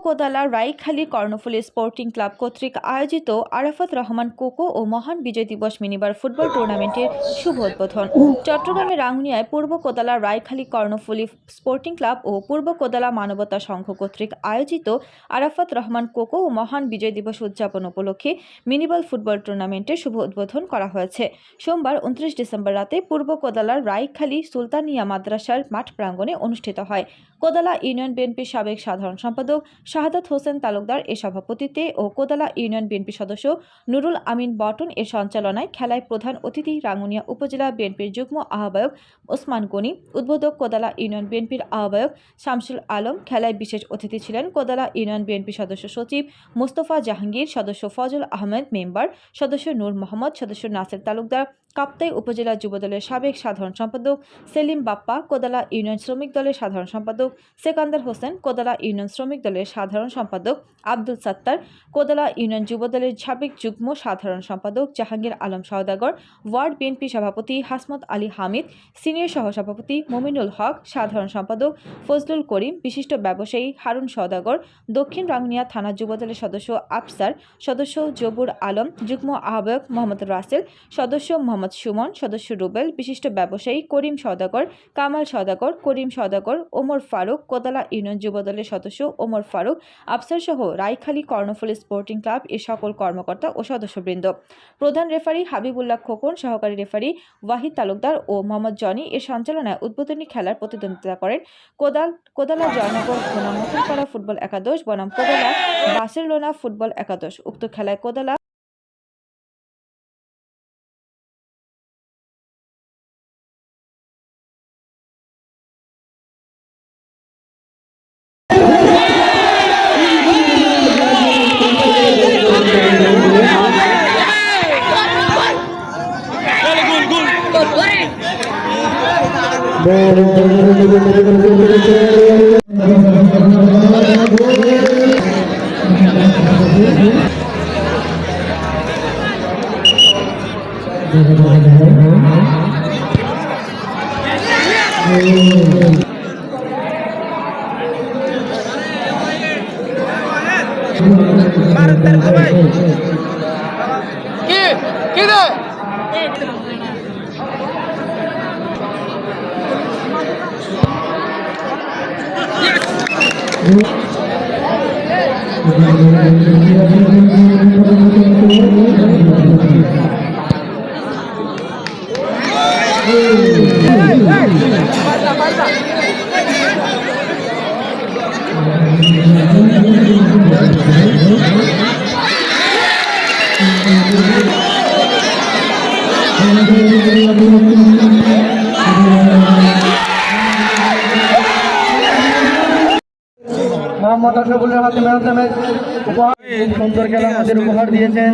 Kodala Raikhali Karnaphuli sporting club কর্তৃক আয়োজিত Arafat Rahman cocoa ও মহান বিজয় দিবস মিনিবার ফুটবল টুর্নামেন্টের শুভ উদ্বোধন চট্টগ্রামের রাঙ্গুনিয়ায় পূর্ব কোদালা রাইখালী কর্ণফুলী স্পোর্টিং ক্লাব ও পূর্ব কোদালা মানবতা সংঘ কর্তৃক আয়োজিত আরাফাত রহমান কোকো ও মহান বিজয় দিবস উদযাপন উপলক্ষে মিনিবল ফুটবল টুর্নামেন্টের শুভ উদ্বোধন করা হয়েছে। সোমবার 29 ডিসেম্বর রাতে পূর্ব কোদালার রাইখালী সুলতানিয়া মাদ্রাসার মাঠ প্রাঙ্গণে অনুষ্ঠিত হয়। কোদালা ইউনিয়ন বিএনপির সাবেক সাধারণ সম্পাদক শাহাদাত হোসেন তালুকদার এর সভাপতিত্বে ও কোদালা ইউনিয়ন বিএনপি সদস্য নুরুল আমিন বটন এর সঞ্চালনায় খেলায় প্রধান অতিথি রাঙ্গুনিয়া উপজেলা বিএনপির যুগ্ম আহ্বায়ক ওসমান গনি, উদ্বোধক কোদালা ইউনিয়ন বিএনপির আহ্বায়ক শামসুল আলম। খেলায় বিশেষ অতিথি ছিলেন কোদালা ইউনিয়ন বিএনপি সদস্য সচিব মোস্তফা জাহাঙ্গীর, সদস্য ফজল আহমেদ মেম্বার, সদস্য নূর মোহাম্মদ, সদস্য নাসির তালুকদার, কাপ্তাই উপজেলা যুবদলের সাবেক সাধারণ সম্পাদক সেলিম বাপ্পা, কোদালা ইউনিয়ন শ্রমিক দলের সাধারণ সম্পাদক সেকান্দার হোসেন, কোদালা ইউনিয়ন শ্রমিক দলের সাধারণ সম্পাদক আব্দুল সাত্তার, কোদালা ইউনিয়ন যুবদলের সাবেক যুগ্ম সাধারণ সম্পাদক জাহাঙ্গীর আলম সওদাগর, ওয়ার্ড বিএনপি সভাপতি হাসমত আলী হামিদ, সিনিয়র সহসভাপতি মমিনুল হক, সাধারণ সম্পাদক ফজলুল করিম, বিশিষ্ট ব্যবসায়ী হারুন সওদাগর, দক্ষিণ রাঙ্গুনিয়া থানা যুবদলের সদস্য আফসার, সদস্য জবুর আলম, যুগ্ম আহ্বায়ক মোহাম্মদ রাসেল, সদস্য মোহাম্মদ সুমন, সদস্য রুবেল, বিশিষ্ট ব্যবসায়ী করিম সওদাগর, কামাল সওদাগর, করিম সওদাগর, ওমর ফারুক, কোদালা ইউনিয়ন যুবদলের সদস্য ওমর ফারুক, আফসার সহ রাইখালী কর্ণফুলী স্পোর্টিং ক্লাব এর সকল কর্মকর্তা ও সদস্যবৃন্দ। প্রধান রেফারি হাবিবুল্লাহ খোকন, সহকারী রেফারি ওয়াহিদ তালুকদার ও মোহাম্মদ জনি এর সঞ্চালনায় উদ্বোধনী খেলার প্রতিদ্বন্দ্বিতা করেন কোদালা জয়নগর বনাম নতুনপাড়া ফুটবল একাদশ বনাম কোদালা বার্সেলোনা ফুটবল একাদশ। উক্ত খেলায় কোদালা মোহাম্মদ আশরাফুলের মাধ্যমে সুন্দর খেলা আমাদের উপহার দিয়েছেন।